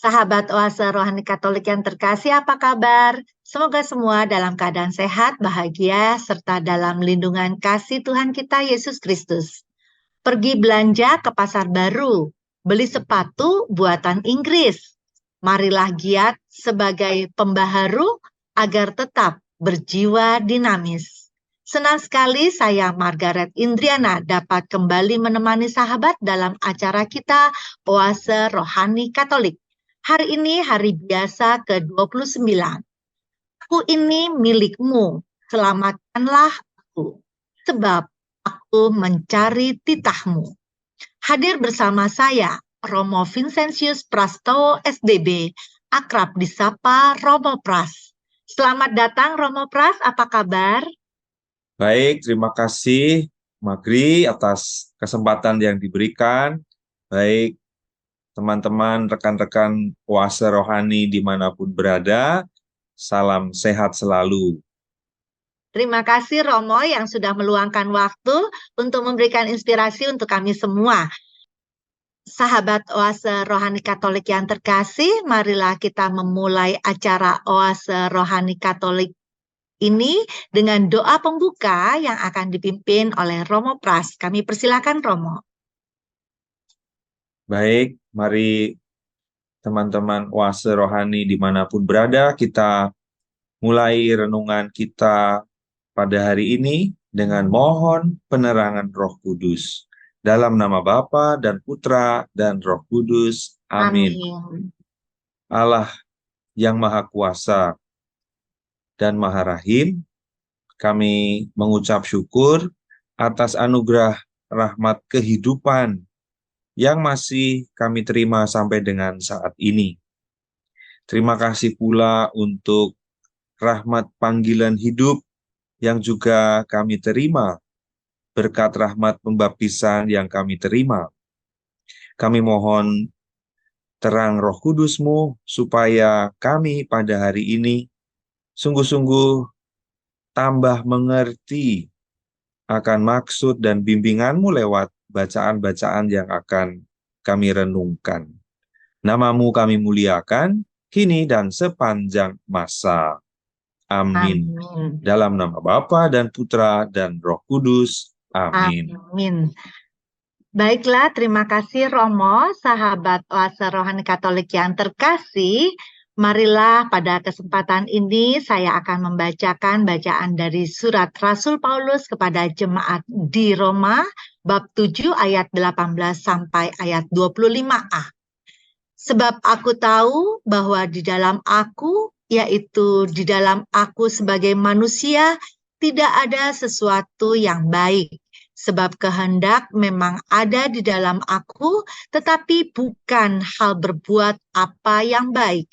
Sahabat Oase Rohani Katolik yang terkasih, apa kabar? Semoga semua dalam keadaan sehat, bahagia, serta dalam lindungan kasih Tuhan kita Yesus Kristus. Pergi belanja ke pasar baru, beli sepatu buatan Inggris. Marilah giat sebagai pembaharu agar tetap berjiwa dinamis. Senang sekali saya Margaret Indriana dapat kembali menemani sahabat dalam acara kita Oase Rohani Katolik. Hari ini hari biasa ke-29. Aku ini milikmu, selamatkanlah aku, sebab aku mencari titahmu. Hadir bersama saya, Romo Vincentius Prastowo SDB, akrab disapa Romo Pras. Selamat datang Romo Pras, apa kabar? Baik, terima kasih Magri atas kesempatan yang diberikan. Baik, teman-teman, rekan-rekan Oase Rohani dimanapun berada, salam sehat selalu. Terima kasih Romo yang sudah meluangkan waktu untuk memberikan inspirasi untuk kami semua. Sahabat Oase Rohani Katolik yang terkasih, marilah kita memulai acara Oase Rohani Katolik ini dengan doa pembuka yang akan dipimpin oleh Romo Pras. Kami persilakan Romo. Baik, mari teman-teman Oase Rohani dimanapun berada, kita mulai renungan kita pada hari ini dengan mohon penerangan Roh Kudus. Dalam nama Bapa dan Putra dan Roh Kudus. Amin. Amin. Allah yang Maha Kuasa dan Maha Rahim, kami mengucap syukur atas anugerah rahmat kehidupan yang masih kami terima sampai dengan saat ini. Terima kasih pula untuk rahmat panggilan hidup yang juga kami terima berkat rahmat pembaptisan yang kami terima. Kami mohon terang Roh Kudus-Mu supaya kami pada hari ini sungguh-sungguh tambah mengerti akan maksud dan bimbingan-Mu lewat bacaan-bacaan yang akan kami renungkan. Nama-Mu kami muliakan, kini dan sepanjang masa. Amin. Amin. Dalam nama Bapa dan Putra dan Roh Kudus. Amin. Amin. Baiklah, terima kasih Romo, sahabat Oase Rohani Katolik yang terkasih. Marilah pada kesempatan ini saya akan membacakan bacaan dari surat Rasul Paulus kepada jemaat di Roma, bab 7 ayat 18 sampai ayat 25a. Sebab aku tahu bahwa di dalam aku, yaitu di dalam aku sebagai manusia, tidak ada sesuatu yang baik. Sebab kehendak memang ada di dalam aku, tetapi bukan hal berbuat apa yang baik.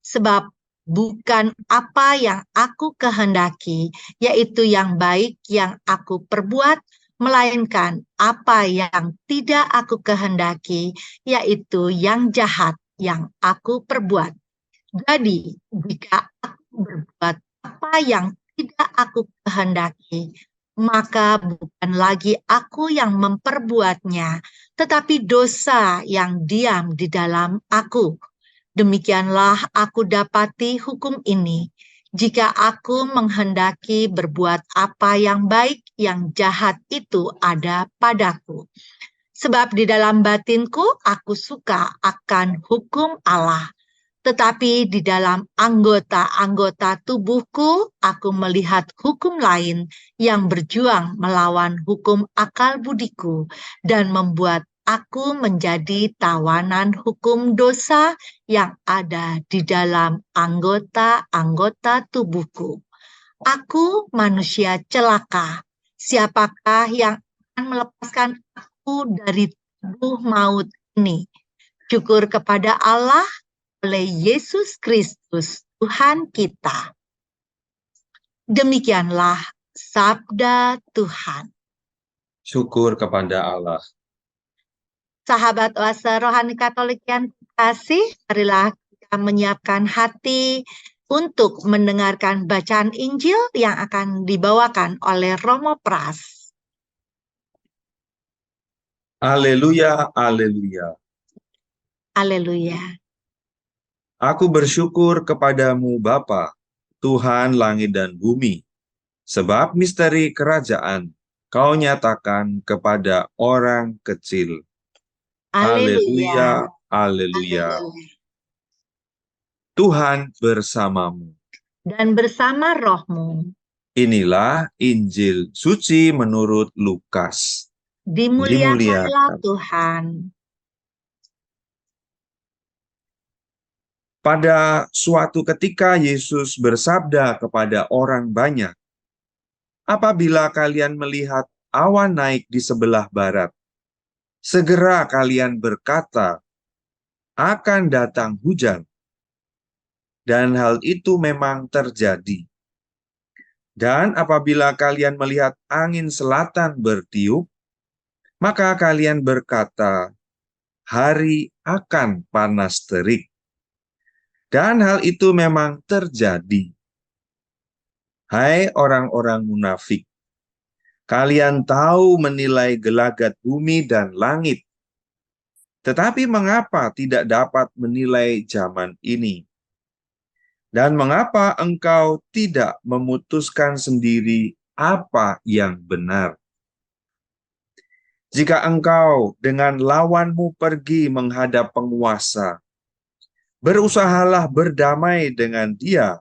Sebab bukan apa yang aku kehendaki, yaitu yang baik yang aku perbuat, melainkan apa yang tidak aku kehendaki, yaitu yang jahat yang aku perbuat. Jadi, jika aku berbuat apa yang tidak aku kehendaki, maka bukan lagi aku yang memperbuatnya, tetapi dosa yang diam di dalam aku. Demikianlah aku dapati hukum ini. Jika aku menghendaki berbuat apa yang baik, yang jahat itu ada padaku. Sebab di dalam batinku aku suka akan hukum Allah. Tetapi di dalam anggota-anggota tubuhku aku melihat hukum lain yang berjuang melawan hukum akal budiku dan membuat aku menjadi tawanan hukum dosa yang ada di dalam anggota-anggota tubuhku. Aku manusia celaka. Siapakah yang akan melepaskan aku dari tubuh maut ini? Syukur kepada Allah oleh Yesus Kristus Tuhan kita. Demikianlah sabda Tuhan. Syukur kepada Allah. Sahabat Oase Rohani Katolik yang terkasih, marilah kita menyiapkan hati untuk mendengarkan bacaan Injil yang akan dibawakan oleh Romo Pras. Haleluya, haleluya. Haleluya. Aku bersyukur kepadamu Bapa, Tuhan langit dan bumi, sebab misteri kerajaan kau nyatakan kepada orang kecil. Haleluya. Haleluya, haleluya. Haleluya. Tuhan bersamamu. Dan bersama rohmu. Inilah Injil suci menurut Lukas. Dimuliakanlah Tuhan. Pada suatu ketika Yesus bersabda kepada orang banyak, "Apabila kalian melihat awan naik di sebelah barat, segera kalian berkata, akan datang hujan." Dan hal itu memang terjadi. Dan apabila kalian melihat angin selatan bertiup, maka kalian berkata, hari akan panas terik. Dan hal itu memang terjadi. Hai orang-orang munafik, kalian tahu menilai gelagat bumi dan langit. Tetapi mengapa tidak dapat menilai zaman ini? Dan mengapa engkau tidak memutuskan sendiri apa yang benar? Jika engkau dengan lawanmu pergi menghadap penguasa, berusahalah berdamai dengan dia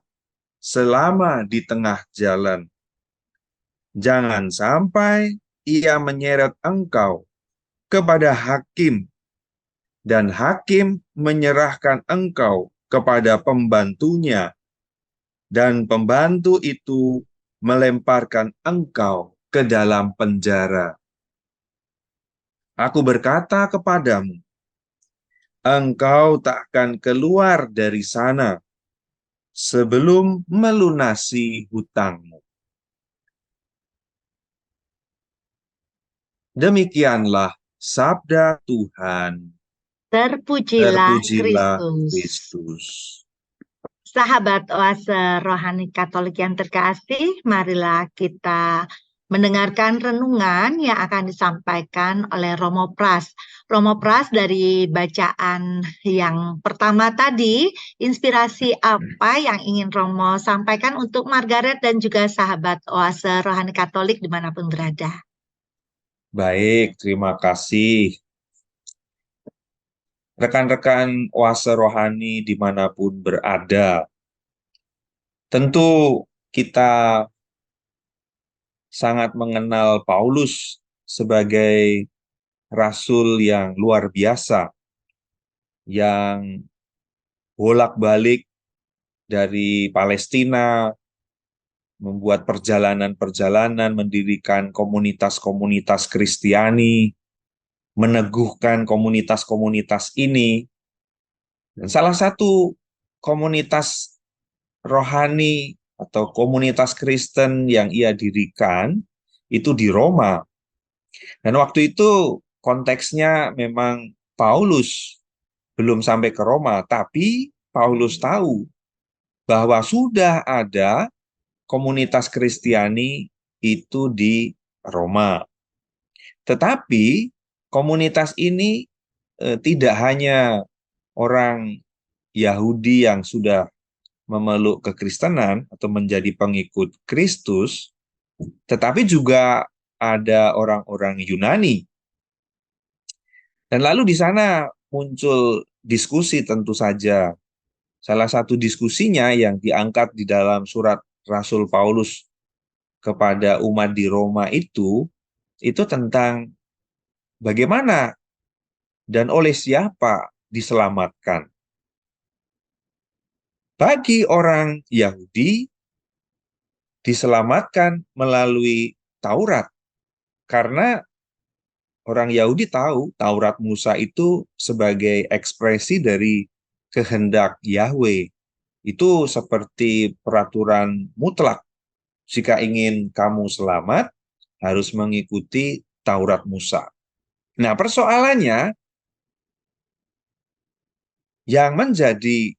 selama di tengah jalan. Jangan sampai ia menyeret engkau kepada hakim, dan hakim menyerahkan engkau kepada pembantunya, dan pembantu itu melemparkan engkau ke dalam penjara. Aku berkata kepadamu, engkau tak akan keluar dari sana sebelum melunasi hutangmu. Demikianlah sabda Tuhan. Terpujilah Terpujilah Kristus. Kristus. Sahabat Oase Rohani Katolik yang terkasih, marilah kita mendengarkan renungan yang akan disampaikan oleh Romo Pras. Romo Pras dari bacaan yang pertama tadi, inspirasi apa yang ingin Romo sampaikan untuk Margaret dan juga sahabat Oase Rohani Katolik dimanapun berada? Baik, terima kasih. Rekan-rekan Oase Rohani dimanapun berada, tentu kita sangat mengenal Paulus sebagai rasul yang luar biasa, yang bolak-balik dari Palestina, membuat perjalanan-perjalanan, mendirikan komunitas-komunitas Kristiani, meneguhkan komunitas-komunitas ini. Dan salah satu komunitas rohani atau komunitas Kristen yang ia dirikan itu di Roma. Dan waktu itu konteksnya memang Paulus belum sampai ke Roma, tapi Paulus tahu bahwa sudah ada komunitas Kristiani itu di Roma. Tetapi komunitas ini tidak hanya orang Yahudi yang sudah memeluk kekristenan atau menjadi pengikut Kristus, tetapi juga ada orang-orang Yunani. Dan lalu di sana muncul diskusi tentu saja. Salah satu diskusinya yang diangkat di dalam surat Rasul Paulus kepada umat di Roma itu tentang bagaimana dan oleh siapa diselamatkan. Bagi orang Yahudi, diselamatkan melalui Taurat. Karena orang Yahudi tahu Taurat Musa itu sebagai ekspresi dari kehendak Yahweh. Itu seperti peraturan mutlak. Jika ingin kamu selamat, harus mengikuti Taurat Musa. Nah, persoalannya, yang menjadi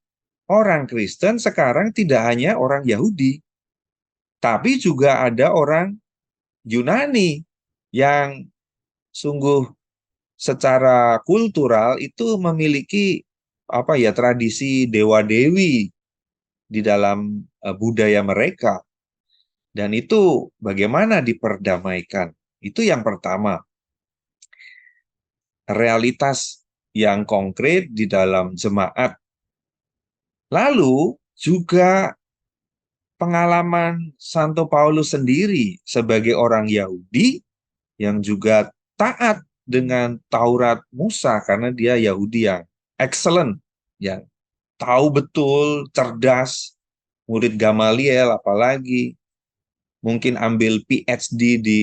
orang Kristen sekarang tidak hanya orang Yahudi, tapi juga ada orang Yunani yang sungguh secara kultural itu memiliki tradisi dewa-dewi di dalam budaya mereka. Dan itu bagaimana diperdamaikan? Itu yang pertama. Realitas yang konkret di dalam jemaat. Lalu juga pengalaman Santo Paulus sendiri sebagai orang Yahudi yang juga taat dengan Taurat Musa karena dia Yahudi yang excellent, yang tahu betul, cerdas, murid Gamaliel apalagi, mungkin ambil PhD di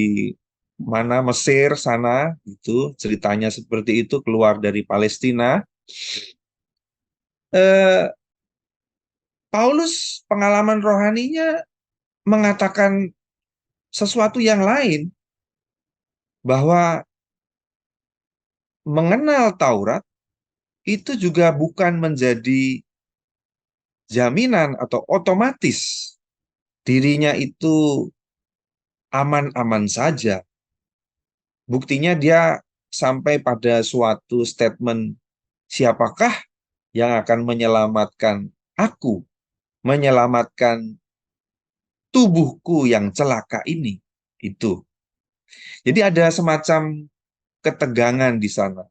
mana Mesir sana, itu ceritanya seperti itu, keluar dari Palestina. Paulus pengalaman rohaninya mengatakan sesuatu yang lain, bahwa mengenal Taurat itu juga bukan menjadi jaminan atau otomatis dirinya itu aman-aman saja. Buktinya dia sampai pada suatu statement, siapakah yang akan menyelamatkan aku, menyelamatkan tubuhku yang celaka ini. Itu. Jadi ada semacam ketegangan di sana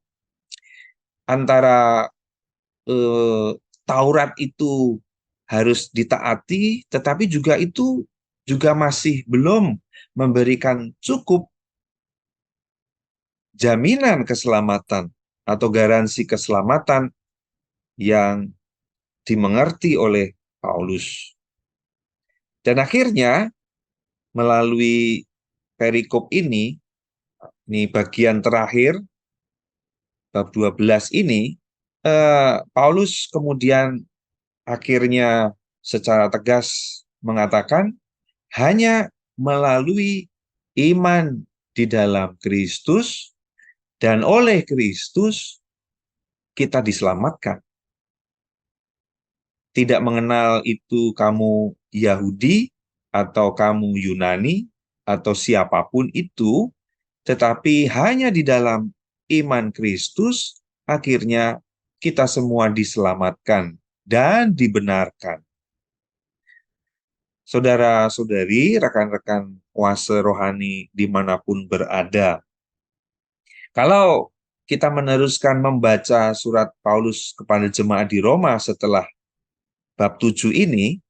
antara Taurat itu harus ditaati, tetapi juga itu juga masih belum memberikan cukup jaminan keselamatan atau garansi keselamatan yang dimengerti oleh Paulus. Dan akhirnya melalui perikop ini bagian terakhir, bab 12 ini, Paulus kemudian akhirnya secara tegas mengatakan, hanya melalui iman di dalam Kristus dan oleh Kristus kita diselamatkan. Tidak mengenal itu kamu Yahudi atau kamu Yunani atau siapapun itu, tetapi hanya di dalam iman Kristus akhirnya kita semua diselamatkan dan dibenarkan. Saudara-saudari, rekan-rekan kuasa rohani dimanapun berada, kalau kita meneruskan membaca surat Paulus kepada jemaat di Roma setelah bab 7 ini,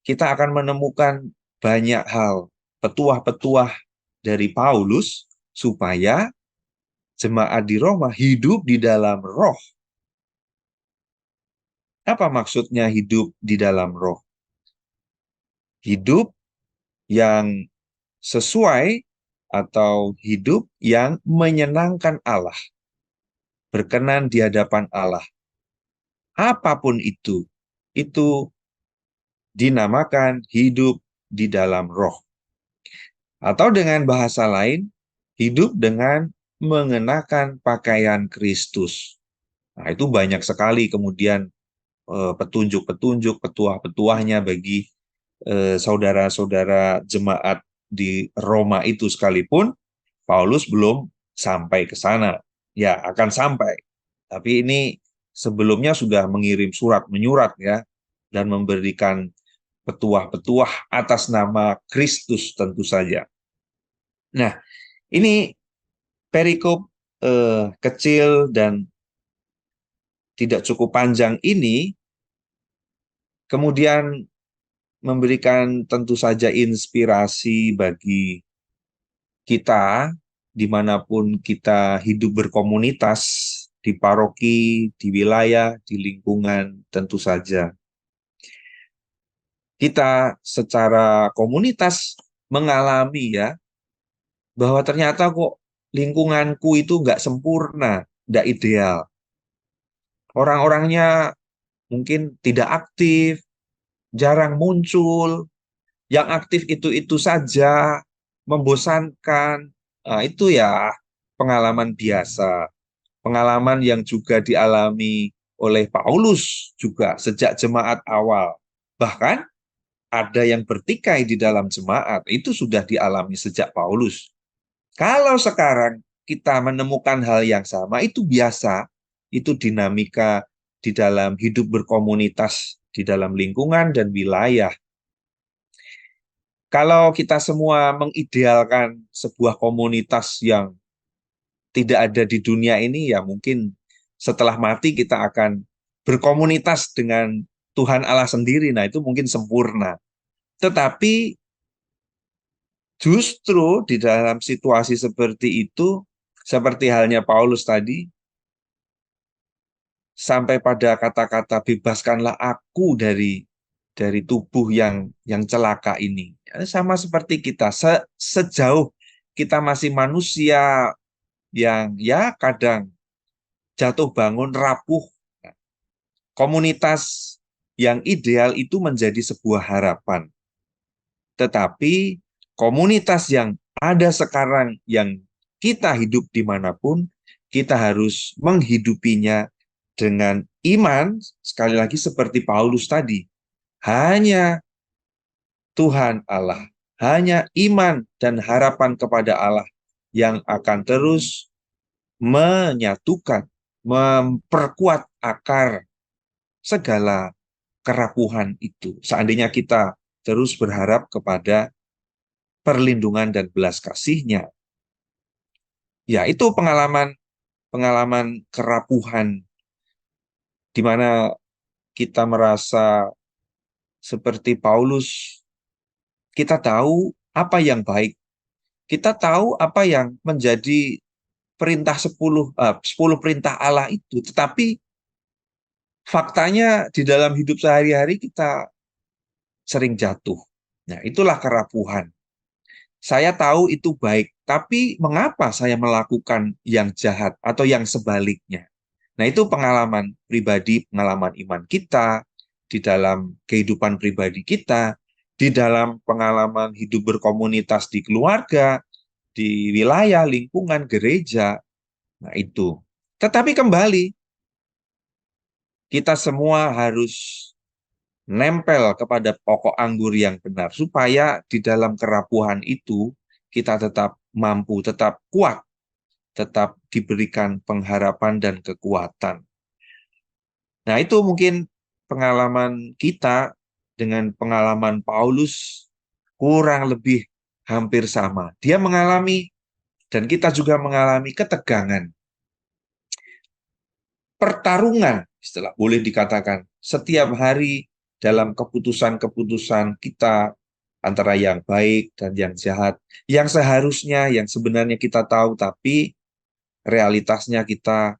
kita akan menemukan banyak hal, petuah-petuah dari Paulus supaya jemaat di Roma hidup di dalam roh. Apa maksudnya hidup di dalam roh? Hidup yang sesuai atau hidup yang menyenangkan Allah, berkenan di hadapan Allah. Apapun itu dinamakan hidup di dalam roh. Atau dengan bahasa lain, hidup dengan mengenakan pakaian Kristus. Nah, itu banyak sekali kemudian petunjuk-petunjuk, petuah-petuahnya bagi saudara-saudara jemaat di Roma itu sekalipun. Paulus belum sampai ke sana. Ya, akan sampai. Tapi ini sebelumnya sudah mengirim surat menyurat ya, dan memberikan petuah-petuah atas nama Kristus tentu saja. Nah, ini perikop kecil dan tidak cukup panjang ini kemudian memberikan tentu saja inspirasi bagi kita dimanapun kita hidup berkomunitas, di paroki, di wilayah, di lingkungan tentu saja. Kita secara komunitas mengalami ya, bahwa ternyata kok lingkunganku itu nggak sempurna, nggak ideal. Orang-orangnya mungkin tidak aktif, jarang muncul, yang aktif itu saja, membosankan. Nah, itu ya pengalaman biasa, pengalaman yang juga dialami oleh Paulus juga sejak jemaat awal. Bahkan ada yang bertikai di dalam jemaat, itu sudah dialami sejak Paulus. Kalau sekarang kita menemukan hal yang sama, itu biasa, itu dinamika di dalam hidup berkomunitas, di dalam lingkungan dan wilayah. Kalau kita semua mengidealkan sebuah komunitas yang tidak ada di dunia ini, ya mungkin setelah mati kita akan berkomunitas dengan Tuhan Allah sendiri. Nah, itu mungkin sempurna. Tetapi justru di dalam situasi seperti itu, seperti halnya Paulus tadi, sampai pada kata-kata bebaskanlah aku dari tubuh yang celaka ini. Sama seperti kita, sejauh kita masih manusia yang ya kadang jatuh bangun rapuh, komunitas yang ideal itu menjadi sebuah harapan. Tetapi komunitas yang ada sekarang yang kita hidup dimanapun, kita harus menghidupinya dengan iman, sekali lagi seperti Paulus tadi, hanya Tuhan Allah, hanya iman dan harapan kepada Allah yang akan terus menyatukan, memperkuat akar segala kerapuhan itu. Seandainya kita terus berharap kepada perlindungan dan belas kasih-Nya. Ya, itu pengalaman kerapuhan di mana kita merasa seperti Paulus, kita tahu apa yang baik, kita tahu apa yang menjadi perintah 10 perintah Allah itu, tetapi faktanya di dalam hidup sehari-hari kita sering jatuh. Nah, itulah kerapuhan. Saya tahu itu baik, tapi mengapa saya melakukan yang jahat atau yang sebaliknya? Nah, itu pengalaman pribadi, pengalaman iman kita, di dalam kehidupan pribadi kita, di dalam pengalaman hidup berkomunitas di keluarga, di wilayah, lingkungan, gereja. Nah, itu. Tetapi kembali, kita semua harus nempel kepada pokok anggur yang benar, supaya di dalam kerapuhan itu kita tetap mampu, tetap kuat, tetap diberikan pengharapan dan kekuatan. Nah, itu mungkin pengalaman kita dengan pengalaman Paulus kurang lebih hampir sama. Dia mengalami, dan kita juga mengalami ketegangan, pertarungan, istilah boleh dikatakan, setiap hari dalam keputusan-keputusan kita antara yang baik dan yang jahat, yang seharusnya, yang sebenarnya kita tahu, tapi realitasnya kita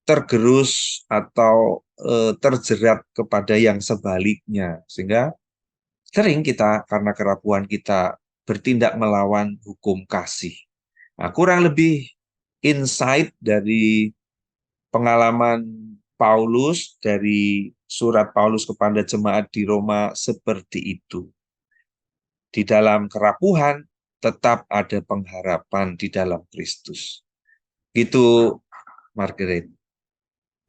tergerus atau terjerat kepada yang sebaliknya, sehingga sering kita karena kerapuhan kita bertindak melawan hukum kasih. Nah, kurang lebih insight dari pengalaman Paulus dari surat Paulus kepada jemaat di Roma seperti itu. Di dalam kerapuhan tetap ada pengharapan di dalam Kristus. Gitu, Margaret.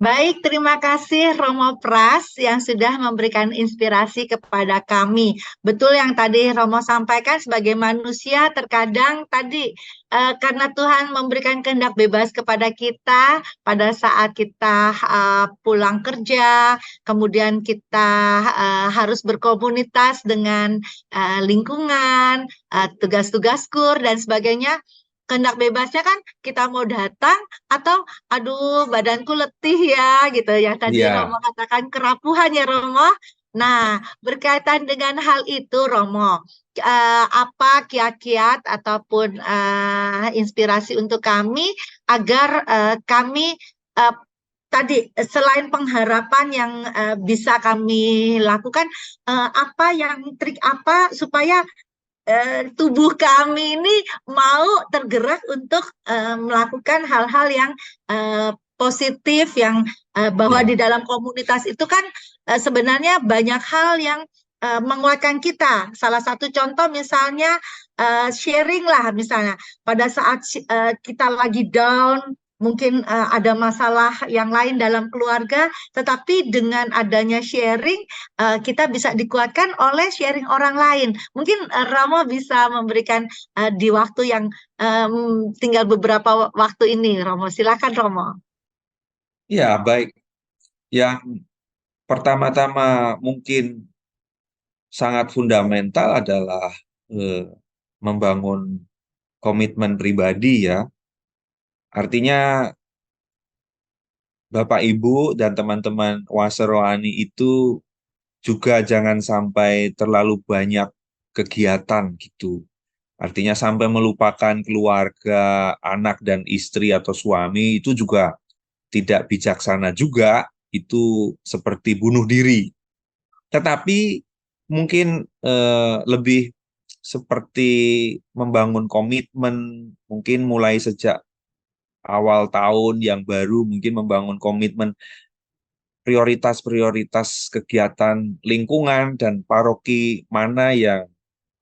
Baik, terima kasih Romo Pras yang sudah memberikan inspirasi kepada kami. Betul yang tadi Romo sampaikan, sebagai manusia terkadang tadi karena Tuhan memberikan kehendak bebas kepada kita pada saat kita pulang kerja, kemudian kita harus berkomunitas dengan lingkungan, tugas-tugas kur dan sebagainya. Kehendak bebasnya kan kita mau datang atau aduh badanku letih ya gitu yang tadi Iya, Romo katakan kerapuhan ya Romo. Nah, berkaitan dengan hal itu Romo, apa kiat-kiat ataupun inspirasi untuk kami agar kami uh, tadi selain pengharapan yang bisa kami lakukan, apa yang trik apa supaya tubuh kami ini mau tergerak untuk melakukan hal-hal yang positif, yang bahwa di iya, dalam komunitas itu kan sebenarnya banyak hal yang menguatkan kita. Salah satu contoh misalnya sharing lah, misalnya pada saat kita lagi down, mungkin ada masalah yang lain dalam keluarga, tetapi dengan adanya sharing kita bisa dikuatkan oleh sharing orang lain. Mungkin Ramo bisa memberikan di waktu yang tinggal beberapa waktu ini, Romo. Silakan, Romo. Ya, baik. Yang pertama-tama mungkin sangat fundamental adalah eh, membangun komitmen pribadi ya. Artinya Bapak Ibu dan teman-teman Oase Rohani itu juga jangan sampai terlalu banyak kegiatan gitu. Artinya sampai melupakan keluarga, anak dan istri atau suami itu juga tidak bijaksana juga. Itu seperti bunuh diri. Tetapi mungkin lebih seperti membangun komitmen, mungkin mulai sejak awal tahun yang baru, mungkin membangun komitmen prioritas-prioritas kegiatan lingkungan dan paroki mana yang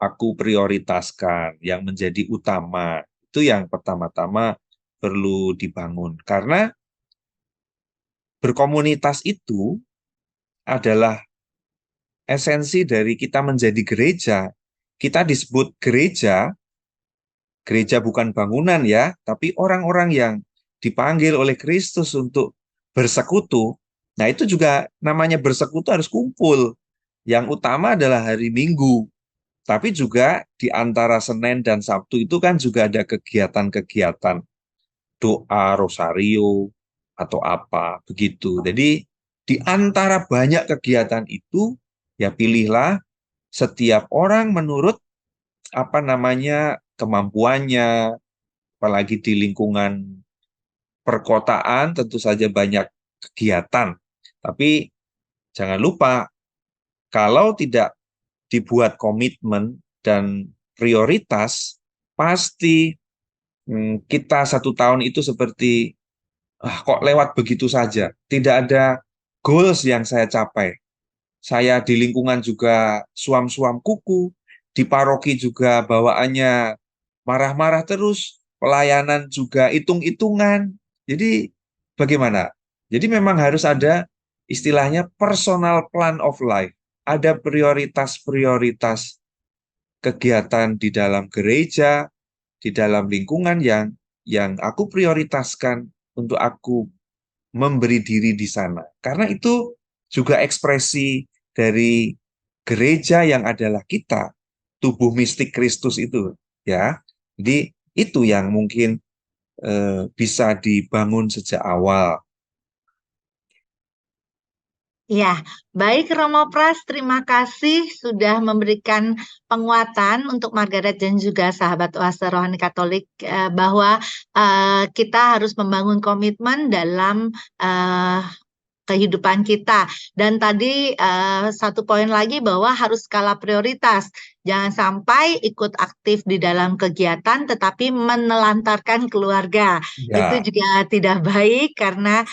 aku prioritaskan, yang menjadi utama. Itu yang pertama-tama perlu dibangun. Karena berkomunitas itu adalah esensi dari kita menjadi gereja. Kita disebut gereja, gereja bukan bangunan ya, tapi orang-orang yang dipanggil oleh Kristus untuk bersekutu. Nah, itu juga namanya bersekutu harus kumpul. Yang utama adalah hari Minggu, tapi juga di antara Senin dan Sabtu itu kan juga ada kegiatan-kegiatan doa, rosario, atau apa, begitu. Jadi, di antara banyak kegiatan itu, ya pilihlah setiap orang menurut apa namanya kemampuannya, apalagi di lingkungan perkotaan tentu saja banyak kegiatan. Tapi jangan lupa kalau tidak dibuat komitmen dan prioritas, pasti kita 1 tahun itu seperti kok lewat begitu saja. Tidak ada goals yang saya capai. Saya di lingkungan juga suam-suam kuku, di paroki juga bawaannya marah-marah terus, pelayanan juga hitung-hitungan. Jadi bagaimana? Jadi memang harus ada istilahnya personal plan of life. Ada prioritas-prioritas kegiatan di dalam gereja, di dalam lingkungan yang aku prioritaskan untuk aku memberi diri di sana. Karena itu juga ekspresi dari gereja yang adalah kita, tubuh mistik Kristus itu, ya. Jadi itu yang mungkin bisa dibangun sejak awal. Ya, baik Romo Pras, terima kasih sudah memberikan penguatan untuk Margaret dan juga sahabat Oase Rohani Katolik bahwa kita harus membangun komitmen dalam eh, kehidupan kita. Dan tadi satu poin lagi bahwa harus skala prioritas. Jangan sampai ikut aktif di dalam kegiatan tetapi menelantarkan keluarga. Itu Ya, juga tidak baik karena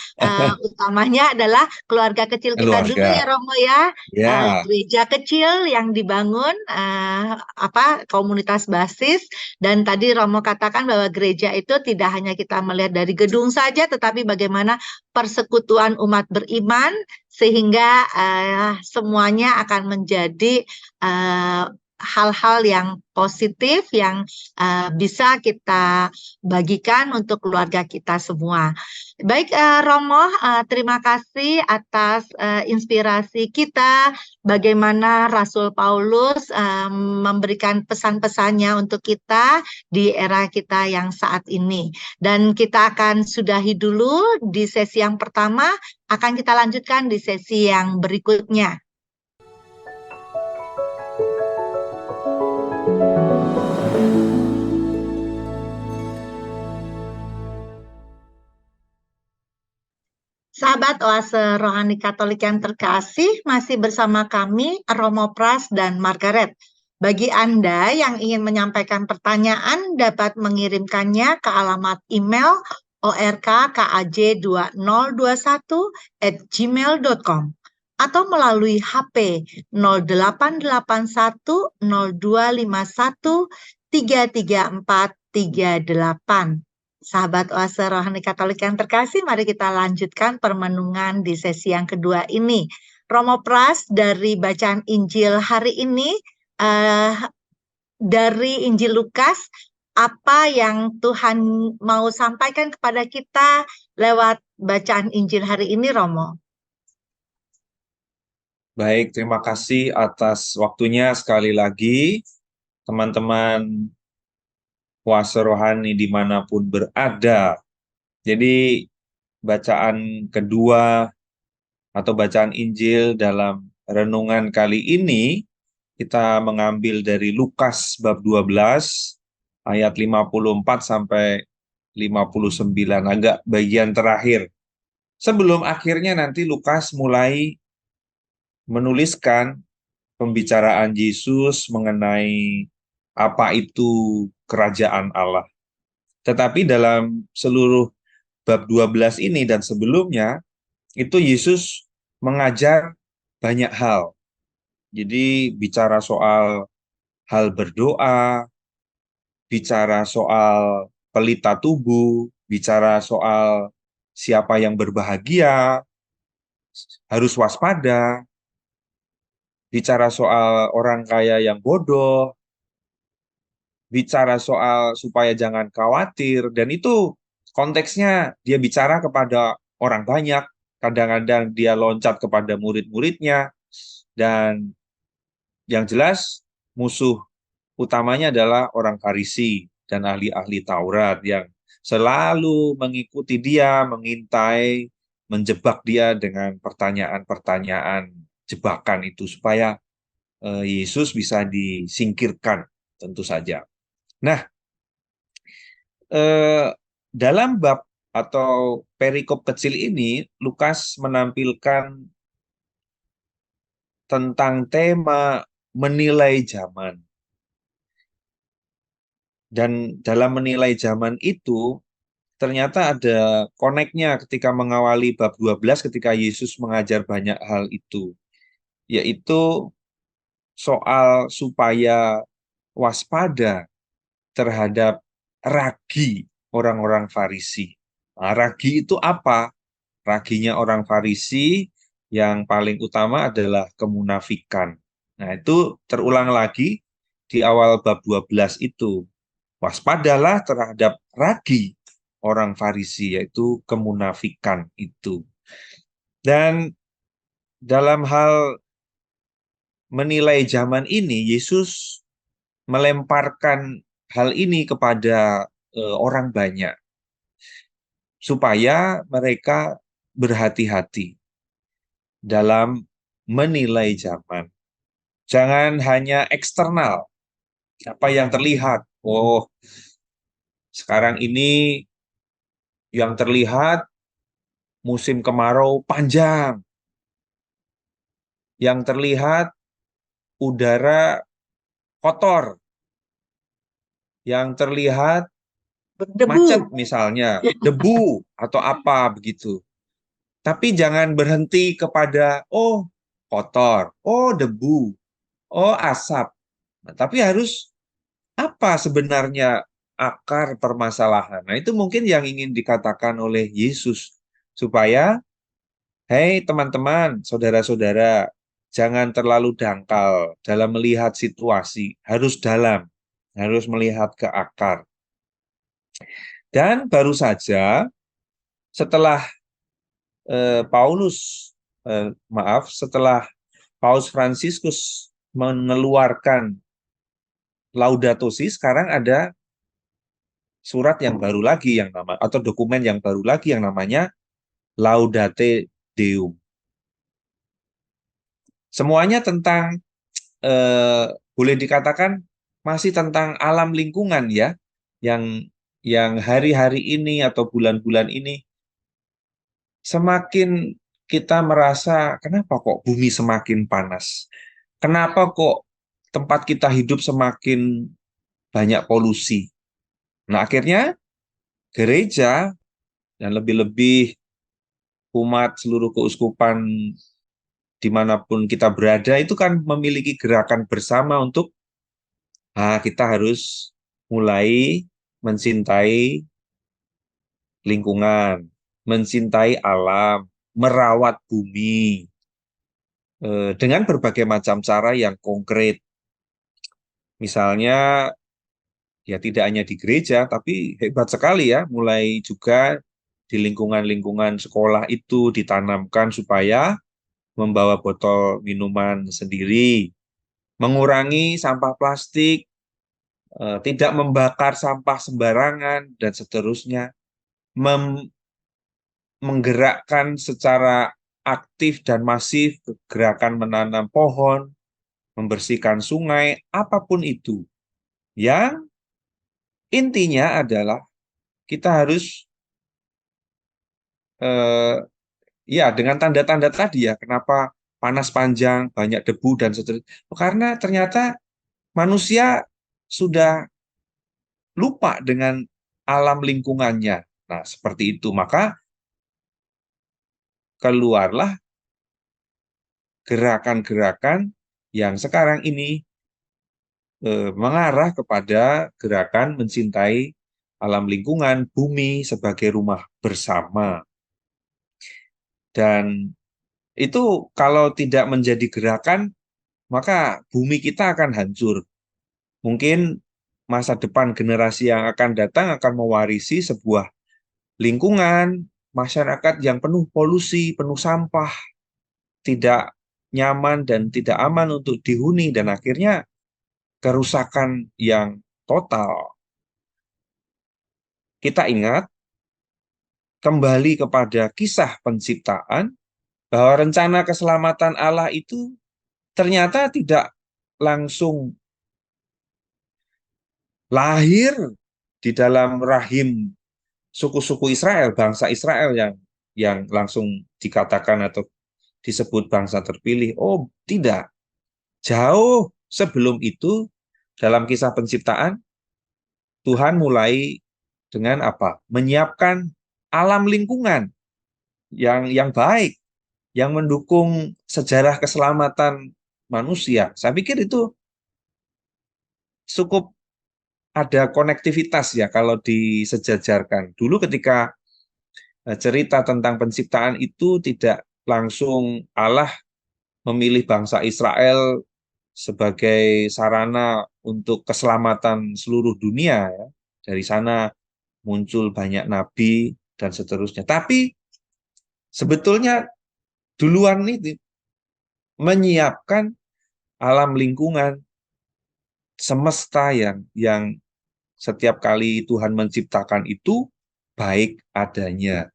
utamanya adalah keluarga kecil kita dulu ya keluarga. Romo ya. Ya, Gereja kecil yang dibangun komunitas basis, dan tadi Romo katakan bahwa gereja itu tidak hanya kita melihat dari gedung saja tetapi bagaimana persekutuan umat beriman sehingga semuanya akan menjadi hal-hal yang positif yang bisa kita bagikan untuk keluarga kita semua. Baik, Romo, terima kasih atas inspirasi kita, bagaimana Rasul Paulus memberikan pesan-pesannya untuk kita di era kita yang saat ini. Dan kita akan sudahi dulu di sesi yang pertama, akan kita lanjutkan di sesi yang berikutnya. Sahabat Oase Rohani Katolik yang terkasih, masih bersama kami, Romo Pras dan Margaret. Bagi Anda yang ingin menyampaikan pertanyaan, dapat mengirimkannya ke alamat email orkaj2021@gmail.com atau melalui HP 0881 0251 33438. Sahabat Oase Rohani Katolik yang terkasih, mari kita lanjutkan permenungan di sesi yang kedua ini. Romo Pras, dari bacaan Injil hari ini, dari Injil Lukas, apa yang Tuhan mau sampaikan kepada kita lewat bacaan Injil hari ini, Romo. Baik, terima kasih atas waktunya sekali lagi, teman-teman puasa rohani dimanapun berada. Jadi, bacaan kedua atau bacaan Injil dalam renungan kali ini, kita mengambil dari Lukas bab 12, ayat 54 sampai 59, agak bagian terakhir. Sebelum akhirnya nanti Lukas mulai menuliskan pembicaraan Yesus mengenai apa itu kerajaan Allah. Tetapi dalam seluruh bab 12 ini dan sebelumnya, itu Yesus mengajar banyak hal. Jadi bicara soal hal berdoa, bicara soal pelita tubuh, bicara soal siapa yang berbahagia, harus waspada, bicara soal orang kaya yang bodoh, bicara soal supaya jangan khawatir, dan itu konteksnya dia bicara kepada orang banyak, kadang-kadang dia loncat kepada murid-muridnya, dan yang jelas musuh utamanya adalah orang Farisi dan ahli-ahli Taurat yang selalu mengikuti dia, mengintai, menjebak dia dengan pertanyaan-pertanyaan jebakan itu supaya Yesus bisa disingkirkan tentu saja. Nah, eh, dalam bab atau perikop kecil ini, Lukas menampilkan tentang tema menilai zaman. Dan dalam menilai zaman itu, ternyata ada koneknya ketika mengawali bab 12 ketika Yesus mengajar banyak hal itu. Yaitu soal supaya waspada terhadap ragi orang-orang Farisi. Nah, ragi itu apa? Raginya orang Farisi yang paling utama adalah kemunafikan. Nah, itu terulang lagi di awal bab 12 itu. Waspadalah terhadap ragi orang Farisi, yaitu kemunafikan itu. Dan dalam hal menilai zaman ini, Yesus melemparkan hal ini kepada orang banyak, supaya mereka berhati-hati dalam menilai zaman. Jangan hanya eksternal, apa yang terlihat. Oh, sekarang ini yang terlihat musim kemarau panjang. Yang terlihat udara kotor. Yang terlihat macet Berdebu. misalnya, debu atau apa begitu. Tapi jangan berhenti kepada, oh kotor, oh debu, oh asap. Nah, tapi harus apa sebenarnya akar permasalahan. Nah, itu mungkin yang ingin dikatakan oleh Yesus. Supaya, hei teman-teman, saudara-saudara, jangan terlalu dangkal dalam melihat situasi. Harus dalam, harus melihat ke akar. Dan baru saja setelah setelah Paus Fransiskus mengeluarkan Laudato Si, sekarang ada surat yang baru lagi atau dokumen yang baru lagi yang namanya Laudate Deum. Semuanya tentang boleh dikatakan masih tentang alam lingkungan ya, yang hari-hari ini atau bulan-bulan ini semakin kita merasa kenapa kok bumi semakin panas? Kenapa kok tempat kita hidup semakin banyak polusi? Nah, akhirnya gereja dan lebih-lebih umat seluruh keuskupan dimanapun kita berada itu kan memiliki gerakan bersama untuk kita harus mulai mencintai lingkungan, mencintai alam, merawat bumi dengan berbagai macam cara yang konkret. Misalnya ya tidak hanya di gereja, tapi hebat sekali ya, mulai juga di lingkungan-lingkungan sekolah itu ditanamkan supaya membawa botol minuman sendiri, mengurangi sampah plastik, tidak membakar sampah sembarangan, dan seterusnya. Menggerakkan secara aktif dan masif gerakan menanam pohon, membersihkan sungai, apapun itu. Yang intinya adalah kita harus eh, ya dengan tanda-tanda tadi ya, kenapa panas panjang, banyak debu dan seterusnya. Karena ternyata manusia sudah lupa dengan alam lingkungannya. Nah, seperti itu. Maka keluarlah gerakan-gerakan yang sekarang ini mengarah kepada gerakan mencintai alam lingkungan, bumi sebagai rumah bersama. Dan itu kalau tidak menjadi gerakan, maka bumi kita akan hancur. Mungkin masa depan generasi yang akan datang akan mewarisi sebuah lingkungan, masyarakat yang penuh polusi, penuh sampah, tidak nyaman dan tidak aman untuk dihuni, dan akhirnya kerusakan yang total. Kita ingat kembali kepada kisah penciptaan, bahwa rencana keselamatan Allah itu ternyata tidak langsung lahir di dalam rahim suku-suku Israel, bangsa Israel yang langsung dikatakan atau disebut bangsa terpilih. Oh, tidak. Jauh sebelum itu, dalam kisah penciptaan, Tuhan mulai dengan apa? Menyiapkan alam lingkungan yang baik, yang mendukung sejarah keselamatan manusia. Saya pikir itu cukup ada konektivitas ya kalau disejajarkan. Dulu ketika cerita tentang penciptaan itu tidak langsung Allah memilih bangsa Israel sebagai sarana untuk keselamatan seluruh dunia ya. Dari sana muncul banyak nabi dan seterusnya. Tapi sebetulnya duluan ini menyiapkan alam lingkungan semesta yang setiap kali Tuhan menciptakan itu baik adanya.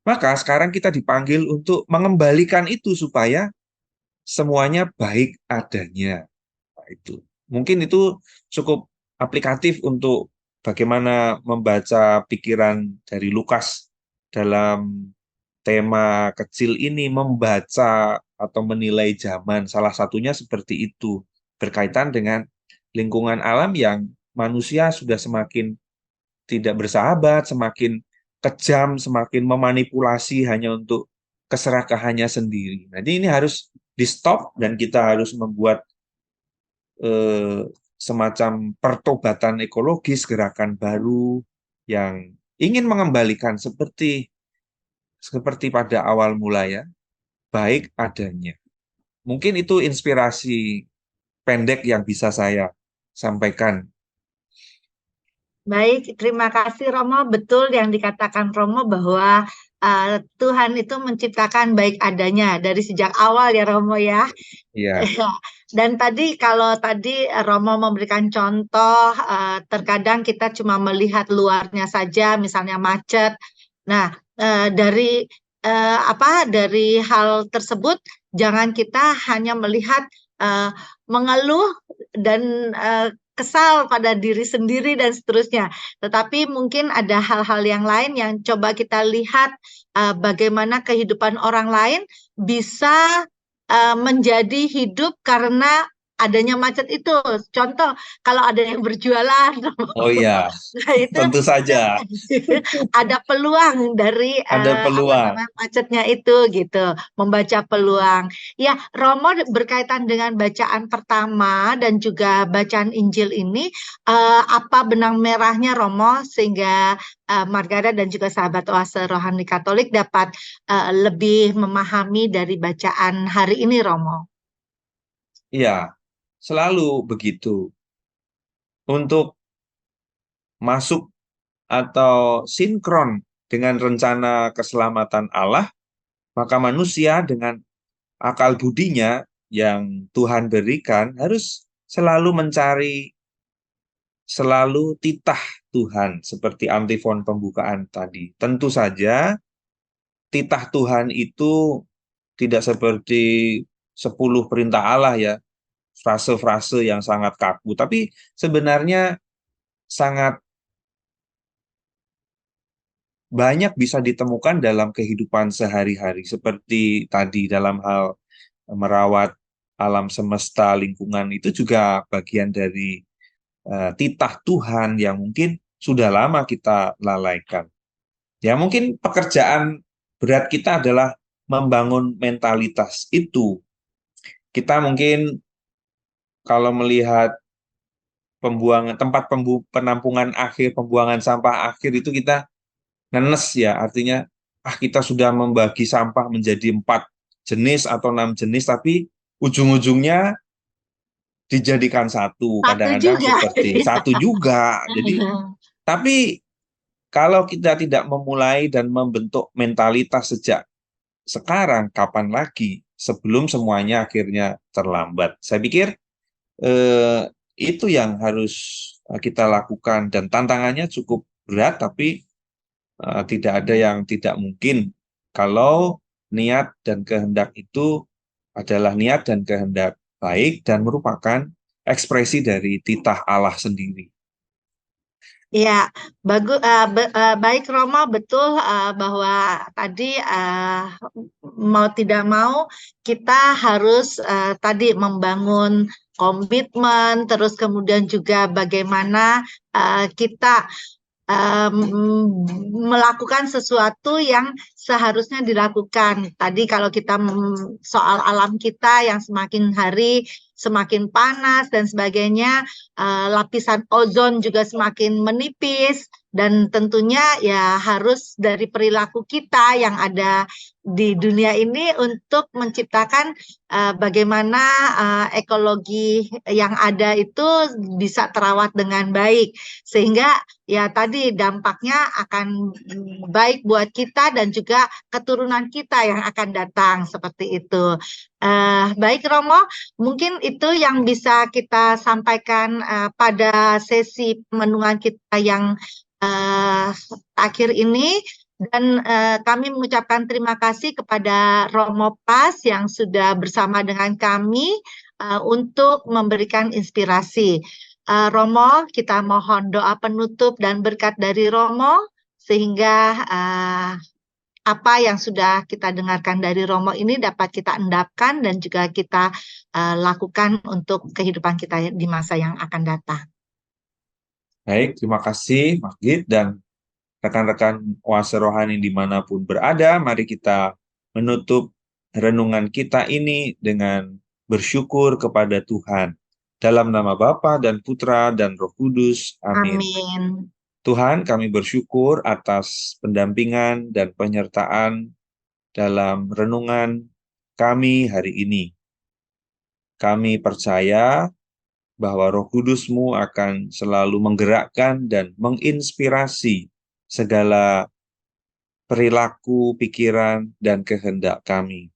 Maka sekarang kita dipanggil untuk mengembalikan itu supaya semuanya baik adanya. Nah, itu. Mungkin itu cukup aplikatif untuk bagaimana membaca pikiran dari Lukas dalam tema kecil ini, membaca atau menilai zaman. Salah satunya seperti itu, berkaitan dengan lingkungan alam yang manusia sudah semakin tidak bersahabat, semakin kejam, semakin memanipulasi hanya untuk keserakahannya sendiri. Jadi ini harus di stop dan kita harus membuat eh, semacam pertobatan ekologis, gerakan baru yang ingin mengembalikan seperti pada awal mula ya, baik adanya. Mungkin itu inspirasi pendek yang bisa saya sampaikan. Baik, terima kasih Romo. Betul yang dikatakan Romo bahwa Tuhan itu menciptakan baik adanya dari sejak awal ya Romo ya. Ya, Dan tadi kalau tadi Romo memberikan contoh, terkadang kita cuma melihat luarnya saja, misalnya macet. Nah, dari hal tersebut jangan kita hanya melihat eh, mengeluh dan kesal pada diri sendiri dan seterusnya. Tetapi mungkin ada hal-hal yang lain yang coba kita lihat bagaimana kehidupan orang lain bisa menjadi hidup karena adanya macet itu. Contoh, kalau ada yang berjualan, oh ya, nah itu tentu saja ada peluang dari ada apa peluang. namanya macetnya itu gitu, membaca peluang. Ya, Romo berkaitan dengan bacaan pertama dan juga bacaan Injil ini, apa benang merahnya Romo sehingga Margaret dan juga sahabat Oase Rohani Katolik dapat lebih memahami dari bacaan hari ini, Romo. Iya, selalu begitu. Untuk masuk atau sinkron dengan rencana keselamatan Allah, maka manusia dengan akal budinya yang Tuhan berikan harus selalu mencari selalu titah Tuhan seperti antifon pembukaan tadi. Tentu saja titah Tuhan itu tidak seperti 10 perintah Allah ya, frase-frase yang sangat kaku, tapi sebenarnya sangat banyak bisa ditemukan dalam kehidupan sehari-hari seperti tadi dalam hal merawat alam semesta, lingkungan itu juga bagian dari titah Tuhan yang mungkin sudah lama kita lalaikan. Ya mungkin pekerjaan berat kita adalah membangun mentalitas itu. Kita mungkin kalau melihat penampungan akhir, pembuangan sampah akhir itu kita ngenes ya, artinya kita sudah membagi sampah menjadi 4 jenis atau 6 jenis, tapi ujung-ujungnya dijadikan satu, Satu kadang-kadang juga. seperti satu juga. Jadi, tapi kalau kita tidak memulai dan membentuk mentalitas sejak sekarang, kapan lagi sebelum semuanya akhirnya terlambat? Saya pikir itu yang harus kita lakukan dan tantangannya cukup berat, tapi tidak ada yang tidak mungkin kalau niat dan kehendak itu adalah niat dan kehendak baik dan merupakan ekspresi dari titah Allah sendiri. Ya, bagus, baik Roma, betul bahwa tadi mau tidak mau kita harus tadi membangun komitmen, terus kemudian juga bagaimana kita melakukan sesuatu yang seharusnya dilakukan. Tadi kalau kita soal alam kita yang semakin hari semakin panas dan sebagainya, lapisan ozon juga semakin menipis, dan tentunya ya harus dari perilaku kita yang ada di dunia ini untuk menciptakan bagaimana ekologi yang ada itu bisa terawat dengan baik, sehingga ya tadi dampaknya akan baik buat kita dan juga keturunan kita yang akan datang seperti itu. Baik Romo, mungkin itu yang bisa kita sampaikan pada sesi pemenungan kita yang akhir ini. Dan kami mengucapkan terima kasih kepada Romo Pas yang sudah bersama dengan kami untuk memberikan inspirasi. Romo, kita mohon doa penutup dan berkat dari Romo, sehingga apa yang sudah kita dengarkan dari Romo ini dapat kita endapkan dan juga kita lakukan untuk kehidupan kita di masa yang akan datang. Baik, terima kasih Mas Git dan rekan-rekan Oase Rohani dimanapun berada. Mari kita menutup renungan kita ini dengan bersyukur kepada Tuhan. Dalam nama Bapa dan Putra dan Roh Kudus. Amin. Amin. Tuhan, kami bersyukur atas pendampingan dan penyertaan dalam renungan kami hari ini. Kami percaya bahwa Roh Kudus-Mu akan selalu menggerakkan dan menginspirasi segala perilaku, pikiran, dan kehendak kami.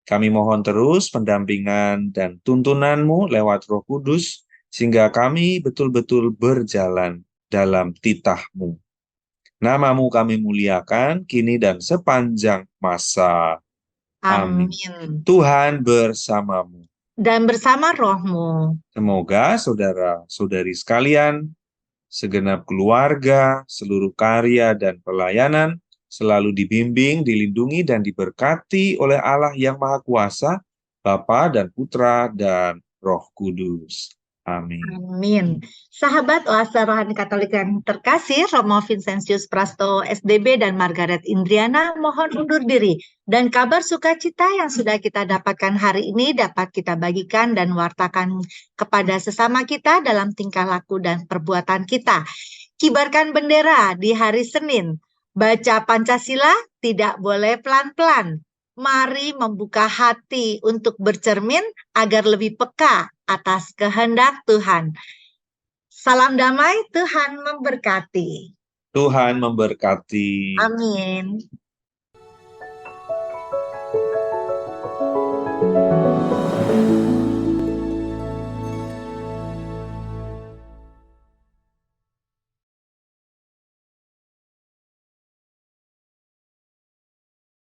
Kami mohon terus pendampingan dan tuntunan-Mu lewat Roh Kudus, sehingga kami betul-betul berjalan dalam titah-Mu. Nama-Mu kami muliakan, kini dan sepanjang masa. Amin. Tuhan bersamamu. Dan bersama rohmu. Semoga saudara-saudari sekalian, segenap keluarga, seluruh karya dan pelayanan selalu dibimbing, dilindungi, dan diberkati oleh Allah yang Maha Kuasa, Bapa dan Putra dan Roh Kudus. Amin. Amin. Sahabat Oase Rohani Katolik yang terkasih, Romo Vincentius Prasto SDB dan Margaret Indriana mohon undur diri. Dan kabar sukacita yang sudah kita dapatkan hari ini dapat kita bagikan dan wartakan kepada sesama kita dalam tingkah laku dan perbuatan kita. Kibarkan bendera di hari Senin. Baca Pancasila tidak boleh pelan-pelan. Mari membuka hati untuk bercermin agar lebih peka atas kehendak Tuhan. Salam damai, Tuhan memberkati. Tuhan memberkati. Amin.